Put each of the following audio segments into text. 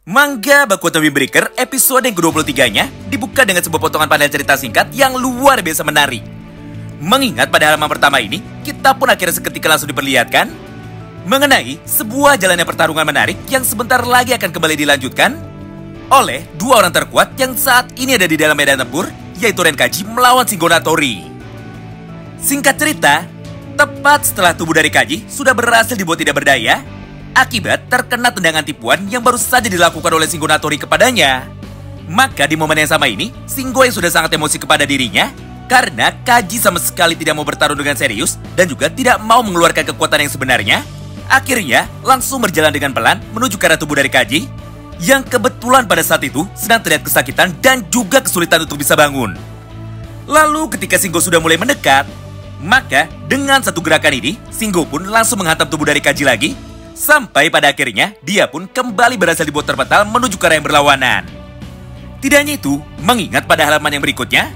Manga Baku Otome Breaker episode yang ke-23-nya dibuka dengan sebuah potongan panel cerita singkat yang luar biasa menarik. Mengingat pada halaman pertama ini, kita pun akhirnya seketika langsung diperlihatkan mengenai sebuah jalannya pertarungan menarik yang sebentar lagi akan kembali dilanjutkan oleh dua orang terkuat yang saat ini ada di dalam medan tempur, yaitu Renkaji melawan Shingo Natori. Singkat cerita, tepat setelah tubuh dari Kaji sudah berhasil dibuat tidak berdaya akibat terkena tendangan tipuan yang baru saja dilakukan oleh Shingo Natori kepadanya. Maka di momen yang sama ini, Shingo yang sudah sangat emosi kepada dirinya karena Kaji sama sekali tidak mau bertarung dengan serius dan juga tidak mau mengeluarkan kekuatan yang sebenarnya, akhirnya langsung berjalan dengan pelan menuju ke arah tubuh dari Kaji yang kebetulan pada saat itu sedang terlihat kesakitan dan juga kesulitan untuk bisa bangun. Lalu ketika Shingo sudah mulai mendekat, maka dengan satu gerakan ini, Shingo pun langsung menghantam tubuh dari Kaji lagi, sampai pada akhirnya dia pun kembali berhasil dibuat terpental menuju ke arah yang berlawanan. Tidak hanya itu, mengingat pada halaman yang berikutnya,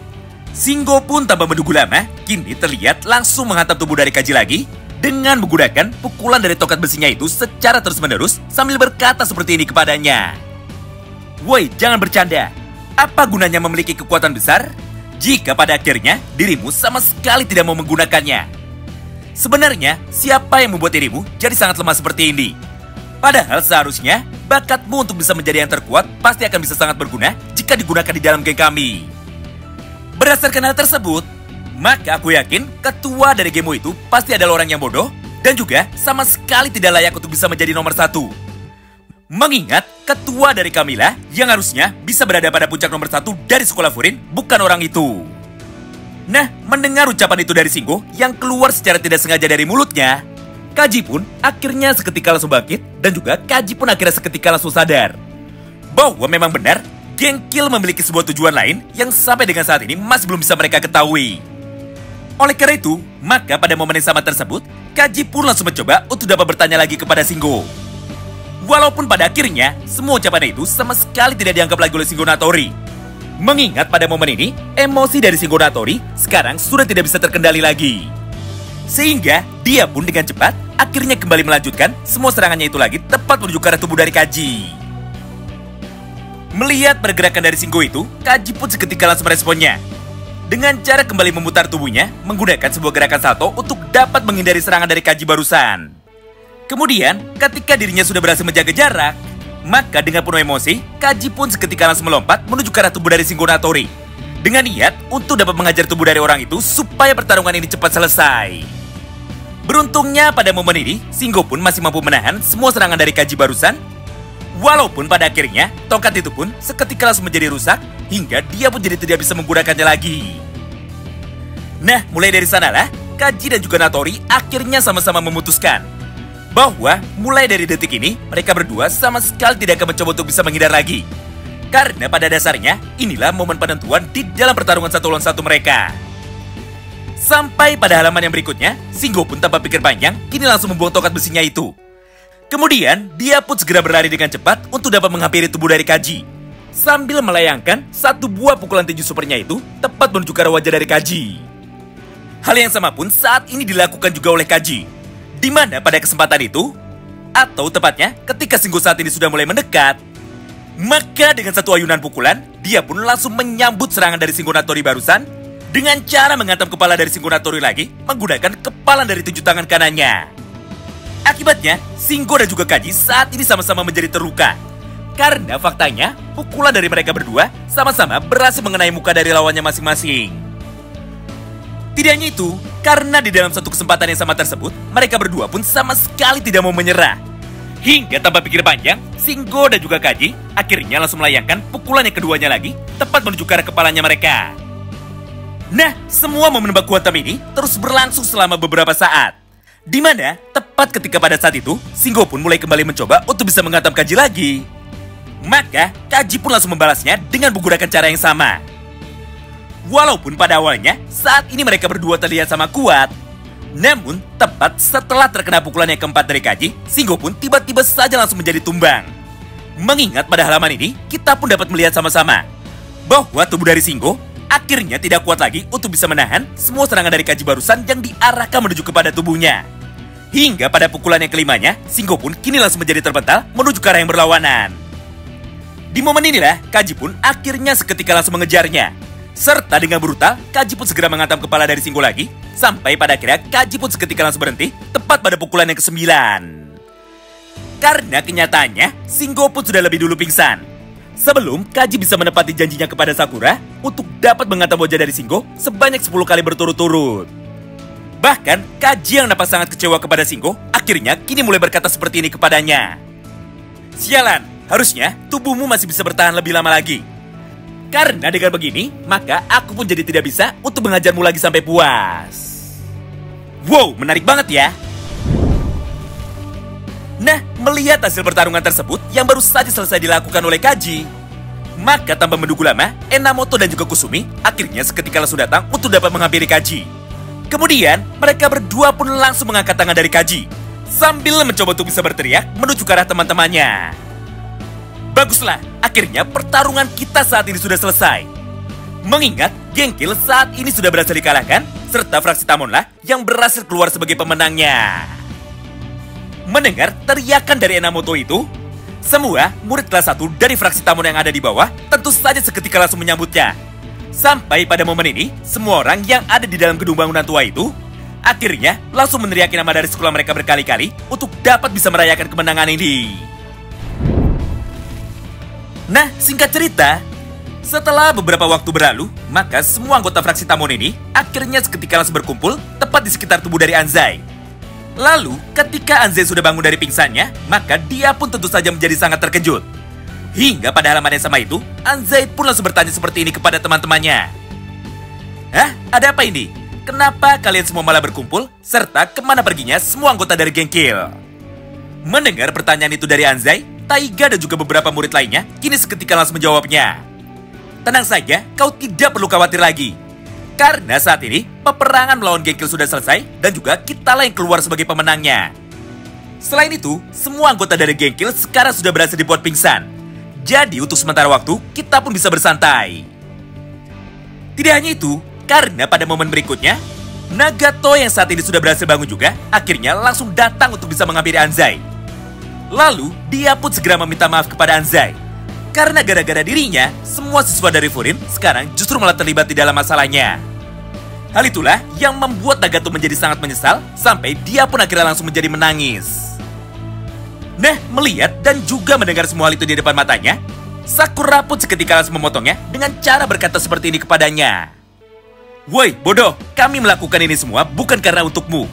Shingo pun tanpa menunggu lama, kini terlihat langsung menghantam tubuh dari Kaji lagi dengan menggunakan pukulan dari tongkat besinya itu secara terus-menerus sambil berkata seperti ini kepadanya. "Woi, jangan bercanda. Apa gunanya memiliki kekuatan besar jika pada akhirnya dirimu sama sekali tidak mau menggunakannya? Sebenarnya, siapa yang membuat dirimu jadi sangat lemah seperti ini? Padahal seharusnya, bakatmu untuk bisa menjadi yang terkuat pasti akan bisa sangat berguna jika digunakan di dalam geng kami." Berdasarkan hal tersebut, maka aku yakin ketua dari gengmu itu pasti adalah orang yang bodoh dan juga sama sekali tidak layak untuk bisa menjadi nomor satu. Mengingat ketua dari Camilla yang harusnya bisa berada pada puncak nomor satu dari sekolah Furin bukan orang itu. Nah, mendengar ucapan itu dari Shingo yang keluar secara tidak sengaja dari mulutnya, Kaji pun akhirnya seketika langsung bangkit dan juga Kaji pun akhirnya seketika langsung sadar bahwa memang benar geng Kill memiliki sebuah tujuan lain yang sampai dengan saat ini masih belum bisa mereka ketahui. Oleh karena itu, maka pada momen yang sama tersebut, Kaji pun langsung mencoba untuk dapat bertanya lagi kepada Shingo. Walaupun pada akhirnya, semua ucapan itu sama sekali tidak dianggap lagi oleh Shingo Natori. Mengingat pada momen ini, emosi dari Shingo Natori sekarang sudah tidak bisa terkendali lagi. Sehingga, dia pun dengan cepat akhirnya kembali melanjutkan semua serangannya itu lagi tepat menuju ke arah tubuh dari Kaji. Melihat pergerakan dari Shingo itu, Kaji pun seketika langsung meresponnya dengan cara kembali memutar tubuhnya menggunakan sebuah gerakan salto untuk dapat menghindari serangan dari Kaji barusan. Kemudian, ketika dirinya sudah berhasil menjaga jarak, maka dengan penuh emosi, Kaji pun seketika langsung melompat menuju ke arah tubuh dari Shingo Natori dengan niat untuk dapat mengajar tubuh dari orang itu supaya pertarungan ini cepat selesai. Beruntungnya pada momen ini, Shingo pun masih mampu menahan semua serangan dari Kaji barusan. Walaupun pada akhirnya, tongkat itu pun seketika langsung menjadi rusak hingga dia pun jadi tidak bisa menggunakannya lagi. Nah, mulai dari sanalah, Kaji dan juga Natori akhirnya sama-sama memutuskan bahwa mulai dari detik ini, mereka berdua sama sekali tidak akan mencoba untuk bisa menghindar lagi. Karena pada dasarnya, inilah momen penentuan di dalam pertarungan satu lawan satu mereka. Sampai pada halaman yang berikutnya, Shingo pun tanpa pikir panjang, kini langsung membuang tongkat besinya itu. Kemudian, dia pun segera berlari dengan cepat untuk dapat menghampiri tubuh dari Kaji, sambil melayangkan satu buah pukulan tinju supernya itu tepat menuju ke arah wajah dari Kaji. Hal yang sama pun saat ini dilakukan juga oleh Kaji, di mana pada kesempatan itu, atau tepatnya ketika Shingo saat ini sudah mulai mendekat, maka dengan satu ayunan pukulan, dia pun langsung menyambut serangan dari Shingo Natori barusan dengan cara menghantam kepala dari Shingo Natori lagi menggunakan kepala dari tujuh tangan kanannya. Akibatnya, Shingo dan juga Kaji saat ini sama-sama menjadi terluka karena faktanya pukulan dari mereka berdua sama-sama berhasil mengenai muka dari lawannya masing-masing. Tidak hanya itu, karena di dalam satu kesempatan yang sama tersebut, mereka berdua pun sama sekali tidak mau menyerah. Hingga tanpa pikir panjang, Shingo dan juga Kaji akhirnya langsung melayangkan pukulan yang keduanya lagi tepat menuju ke arah kepalanya mereka. Nah, semua momen baku hantam ini terus berlangsung selama beberapa saat, di mana tepat ketika pada saat itu, Shingo pun mulai kembali mencoba untuk bisa menghantam Kaji lagi. Maka, Kaji pun langsung membalasnya dengan menggunakan cara yang sama. Walaupun pada awalnya, saat ini mereka berdua terlihat sama kuat, namun tepat setelah terkena pukulan yang keempat dari Kaji, Shingo pun tiba-tiba saja langsung menjadi tumbang. Mengingat pada halaman ini, kita pun dapat melihat sama-sama bahwa tubuh dari Shingo akhirnya tidak kuat lagi untuk bisa menahan semua serangan dari Kaji barusan yang diarahkan menuju kepada tubuhnya. Hingga pada pukulan yang kelimanya, Shingo pun kini langsung menjadi terpental menuju ke arah yang berlawanan. Di momen inilah, Kaji pun akhirnya seketika langsung mengejarnya. Serta dengan brutal, Kaji pun segera menghantam kepala dari Shingo lagi, sampai pada akhirnya Kaji pun seketika langsung berhenti, tepat pada pukulan yang ke-9. Karena kenyataannya, Shingo pun sudah lebih dulu pingsan. Sebelum Kaji bisa menepati janjinya kepada Sakura untuk dapat menghantam wajah dari Shingo sebanyak 10 kali berturut-turut. Bahkan, Kaji yang nampak sangat kecewa kepada Shingo, akhirnya kini mulai berkata seperti ini kepadanya. Sialan, harusnya tubuhmu masih bisa bertahan lebih lama lagi. Karena dengan begini, maka aku pun jadi tidak bisa untuk mengajarmu lagi sampai puas. Wow, menarik banget ya. Nah, melihat hasil pertarungan tersebut yang baru saja selesai dilakukan oleh Kaji, maka tanpa menunggu lama, Enamoto dan juga Kusumi akhirnya seketika langsung datang untuk dapat menghampiri Kaji. Kemudian, mereka berdua pun langsung mengangkat tangan dari Kaji, sambil mencoba untuk bisa berteriak menuju ke arah teman-temannya. Baguslah, akhirnya pertarungan kita saat ini sudah selesai. Mengingat Genkill saat ini sudah berhasil dikalahkan, serta fraksi Tamonlah yang berhasil keluar sebagai pemenangnya. Mendengar teriakan dari Enamoto itu, semua murid kelas 1 dari fraksi Tamon yang ada di bawah tentu saja seketika langsung menyambutnya. Sampai pada momen ini, semua orang yang ada di dalam gedung bangunan tua itu akhirnya langsung meneriaki nama dari sekolah mereka berkali-kali untuk dapat bisa merayakan kemenangan ini. Nah, singkat cerita, setelah beberapa waktu berlalu, maka semua anggota fraksi Tamon ini akhirnya seketika langsung berkumpul tepat di sekitar tubuh dari Anzai. Lalu, ketika Anzai sudah bangun dari pingsannya, maka dia pun tentu saja menjadi sangat terkejut. Hingga pada halaman yang sama itu, Anzai pun langsung bertanya seperti ini kepada teman-temannya. Hah? Ada apa ini? Kenapa kalian semua malah berkumpul? Serta kemana perginya semua anggota dari Genkill? Mendengar pertanyaan itu dari Anzai, Taiga dan juga beberapa murid lainnya kini seketika langsung menjawabnya. Tenang saja, kau tidak perlu khawatir lagi. Karena saat ini, peperangan melawan Genkill sudah selesai dan juga kitalah yang keluar sebagai pemenangnya. Selain itu, semua anggota dari Genkill sekarang sudah berhasil dibuat pingsan. Jadi untuk sementara waktu, kita pun bisa bersantai. Tidak hanya itu, karena pada momen berikutnya, Nagato yang saat ini sudah berhasil bangun juga, akhirnya langsung datang untuk bisa menghampiri Anzai. Lalu, dia pun segera meminta maaf kepada Anzai. Karena gara-gara dirinya, semua siswa dari Furin sekarang justru malah terlibat di dalam masalahnya. Hal itulah yang membuat Nagato menjadi sangat menyesal, sampai dia pun akhirnya langsung menjadi menangis. Nah, melihat dan juga mendengar semua hal itu di depan matanya, Sakura pun seketika langsung memotongnya dengan cara berkata seperti ini kepadanya. Woi, bodoh, kami melakukan ini semua bukan karena untukmu.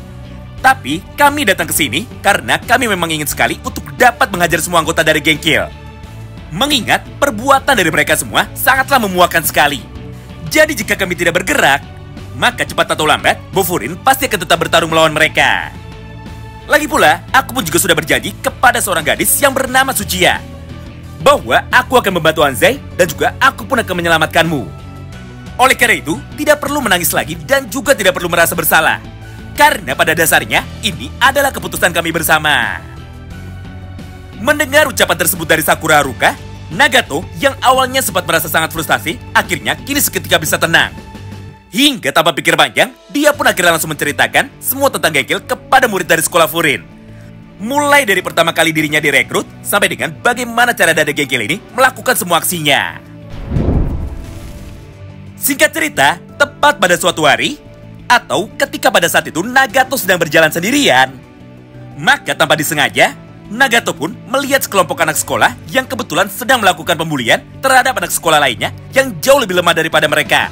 Tapi, kami datang ke sini karena kami memang ingin sekali untuk dapat menghajar semua anggota dari Genkill. Mengingat perbuatan dari mereka semua sangatlah memuakkan sekali. Jadi jika kami tidak bergerak, maka cepat atau lambat, Bofurin pasti akan tetap bertarung melawan mereka. Lagi pula, aku pun juga sudah berjanji kepada seorang gadis yang bernama Tsuchiya, bahwa aku akan membantu Anzai dan juga aku pun akan menyelamatkanmu. Oleh karena itu, tidak perlu menangis lagi dan juga tidak perlu merasa bersalah. Karena pada dasarnya, ini adalah keputusan kami bersama. Mendengar ucapan tersebut dari Sakura Haruka, Nagato yang awalnya sempat merasa sangat frustasi, akhirnya kini seketika bisa tenang. Hingga tanpa pikir panjang, dia pun akhirnya langsung menceritakan semua tentang Genkill kepada murid dari sekolah Furin. Mulai dari pertama kali dirinya direkrut, sampai dengan bagaimana cara dari Genkill ini melakukan semua aksinya. Singkat cerita, tepat pada suatu hari, atau ketika pada saat itu Nagato sedang berjalan sendirian, maka tanpa disengaja, Nagato pun melihat sekelompok anak sekolah yang kebetulan sedang melakukan pembulian terhadap anak sekolah lainnya yang jauh lebih lemah daripada mereka.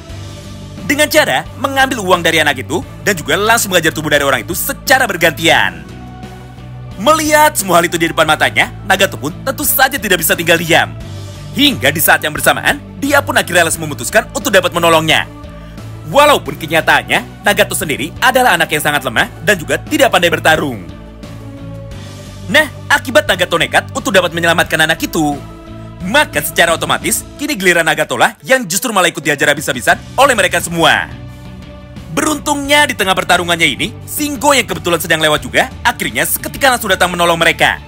Dengan cara mengambil uang dari anak itu dan juga langsung mengajar tubuh dari orang itu secara bergantian. Melihat semua hal itu di depan matanya, Nagato pun tentu saja tidak bisa tinggal diam. Hingga di saat yang bersamaan, dia pun akhirnya langsung memutuskan untuk dapat menolongnya. Walaupun kenyataannya, Nagato sendiri adalah anak yang sangat lemah dan juga tidak pandai bertarung. Nah, akibat Nagato nekat untuk dapat menyelamatkan anak itu, maka secara otomatis, kini giliran Nagato lah yang justru malah ikut diajar habis-habisan oleh mereka semua. Beruntungnya di tengah pertarungannya ini, Shingo yang kebetulan sedang lewat juga, akhirnya seketika langsung datang menolong mereka.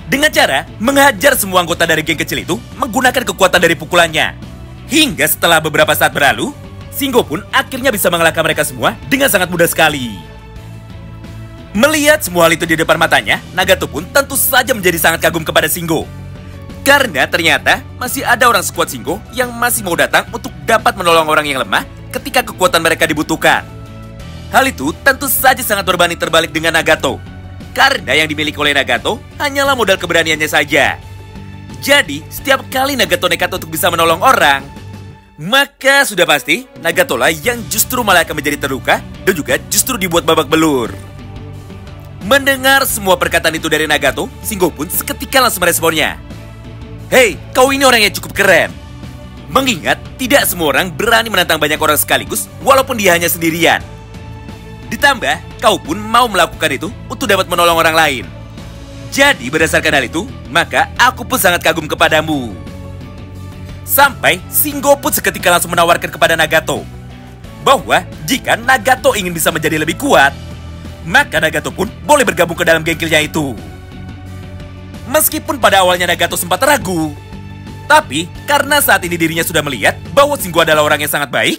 Dengan cara menghajar semua anggota dari geng kecil itu menggunakan kekuatan dari pukulannya. Hingga setelah beberapa saat berlalu, Shingo pun akhirnya bisa mengalahkan mereka semua dengan sangat mudah sekali. Melihat semua hal itu di depan matanya, Nagato pun tentu saja menjadi sangat kagum kepada Shingo. Karena ternyata masih ada orang sekuat Shingo yang masih mau datang untuk dapat menolong orang yang lemah ketika kekuatan mereka dibutuhkan. Hal itu tentu saja sangat berbanding terbalik dengan Nagato. Karena yang dimiliki oleh Nagato hanyalah modal keberaniannya saja. Jadi, setiap kali Nagato nekat untuk bisa menolong orang, maka sudah pasti Nagato lah yang justru malah akan menjadi terluka dan juga justru dibuat babak belur. Mendengar semua perkataan itu dari Nagato, Shingo pun seketika langsung meresponnya. Hei, kau ini orang yang cukup keren. Mengingat tidak semua orang berani menantang banyak orang sekaligus walaupun dia hanya sendirian. Ditambah, kau pun mau melakukan itu untuk dapat menolong orang lain. Jadi berdasarkan hal itu, maka aku pun sangat kagum kepadamu. Sampai Shingo pun seketika langsung menawarkan kepada Nagato bahwa jika Nagato ingin bisa menjadi lebih kuat, maka Nagato pun boleh bergabung ke dalam gengkilnya itu. Meskipun pada awalnya Nagato sempat ragu, tapi karena saat ini dirinya sudah melihat bahwa Shingo adalah orang yang sangat baik,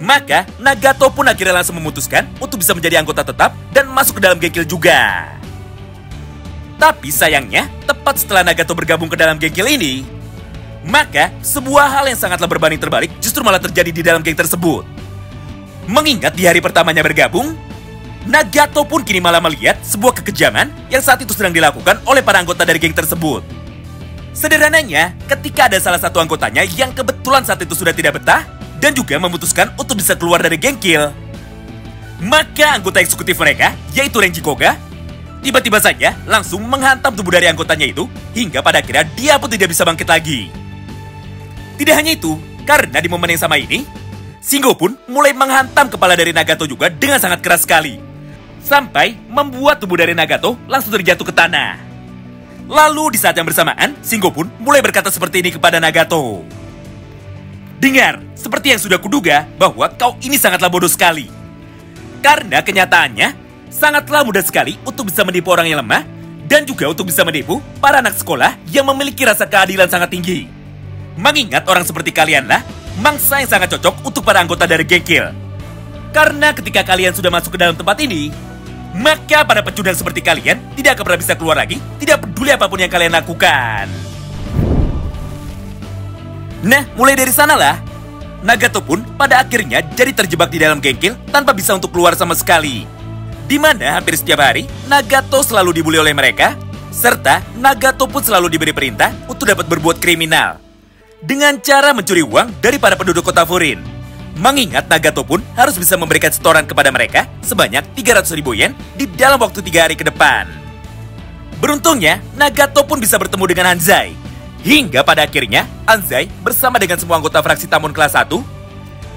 maka Nagato pun akhirnya langsung memutuskan untuk bisa menjadi anggota tetap dan masuk ke dalam gengkil juga. Tapi sayangnya, tepat setelah Nagato bergabung ke dalam gengkil ini, maka sebuah hal yang sangatlah berbanding terbalik justru malah terjadi di dalam geng tersebut. Mengingat di hari pertamanya bergabung, Nagato pun kini malah melihat sebuah kekejaman yang saat itu sedang dilakukan oleh para anggota dari geng tersebut. Sederhananya, ketika ada salah satu anggotanya yang kebetulan saat itu sudah tidak betah dan juga memutuskan untuk bisa keluar dari gengkil, maka anggota eksekutif mereka, yaitu Renji Koga, tiba-tiba saja langsung menghantam tubuh dari anggotanya itu hingga pada akhirnya dia pun tidak bisa bangkit lagi. Tidak hanya itu, karena di momen yang sama ini, Shingo pun mulai menghantam kepala dari Nagato juga dengan sangat keras sekali. Sampai membuat tubuh dari Nagato langsung terjatuh ke tanah. Lalu di saat yang bersamaan, Shingo pun mulai berkata seperti ini kepada Nagato. Dengar, seperti yang sudah kuduga bahwa kau ini sangatlah bodoh sekali. Karena kenyataannya, sangatlah mudah sekali untuk bisa menipu orang yang lemah dan juga untuk bisa menipu para anak sekolah yang memiliki rasa keadilan sangat tinggi. Mengingat orang seperti kalianlah mangsa yang sangat cocok untuk para anggota dari gengkil. Karena ketika kalian sudah masuk ke dalam tempat ini, maka para pecundang seperti kalian tidak akan pernah bisa keluar lagi, tidak peduli apapun yang kalian lakukan. Nah, mulai dari sanalah, Nagato pun pada akhirnya jadi terjebak di dalam gengkil tanpa bisa untuk keluar sama sekali. Di mana hampir setiap hari, Nagato selalu dibully oleh mereka, serta Nagato pun selalu diberi perintah untuk dapat berbuat kriminal dengan cara mencuri uang dari para penduduk kota Furin. Mengingat Nagato pun harus bisa memberikan setoran kepada mereka sebanyak 300.000 yen di dalam waktu 3 hari ke depan. Beruntungnya, Nagato pun bisa bertemu dengan Anzai. Hingga pada akhirnya, Anzai bersama dengan semua anggota fraksi Tamon kelas 1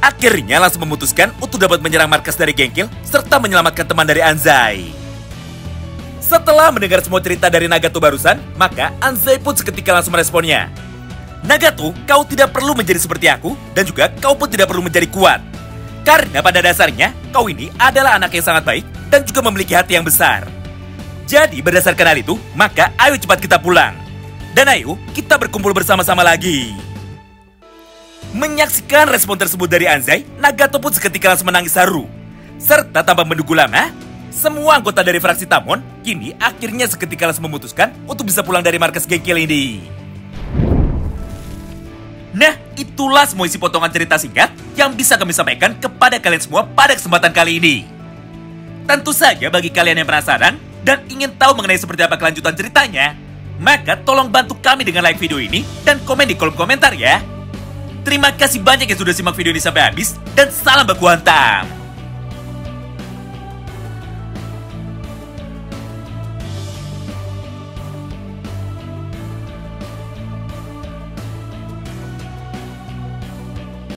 akhirnya langsung memutuskan untuk dapat menyerang markas dari gengkil serta menyelamatkan teman dari Anzai. Setelah mendengar semua cerita dari Nagato barusan, maka Anzai pun seketika langsung meresponnya. Nagato, kau tidak perlu menjadi seperti aku, dan juga kau pun tidak perlu menjadi kuat. Karena pada dasarnya, kau ini adalah anak yang sangat baik, dan juga memiliki hati yang besar. Jadi berdasarkan hal itu, maka ayo cepat kita pulang. Dan ayo, kita berkumpul bersama-sama lagi. Menyaksikan respon tersebut dari Anzai, Nagato pun seketika langsung menangis haru. Serta tanpa menunggu lama, semua anggota dari fraksi Tamon, kini akhirnya seketika langsung memutuskan untuk bisa pulang dari markas gengkil ini. Nah, itulah semua isi potongan cerita singkat yang bisa kami sampaikan kepada kalian semua pada kesempatan kali ini. Tentu saja bagi kalian yang penasaran dan ingin tahu mengenai seperti apa kelanjutan ceritanya, maka tolong bantu kami dengan like video ini dan komen di kolom komentar ya. Terima kasih banyak yang sudah simak video ini sampai habis dan salam baku hantam.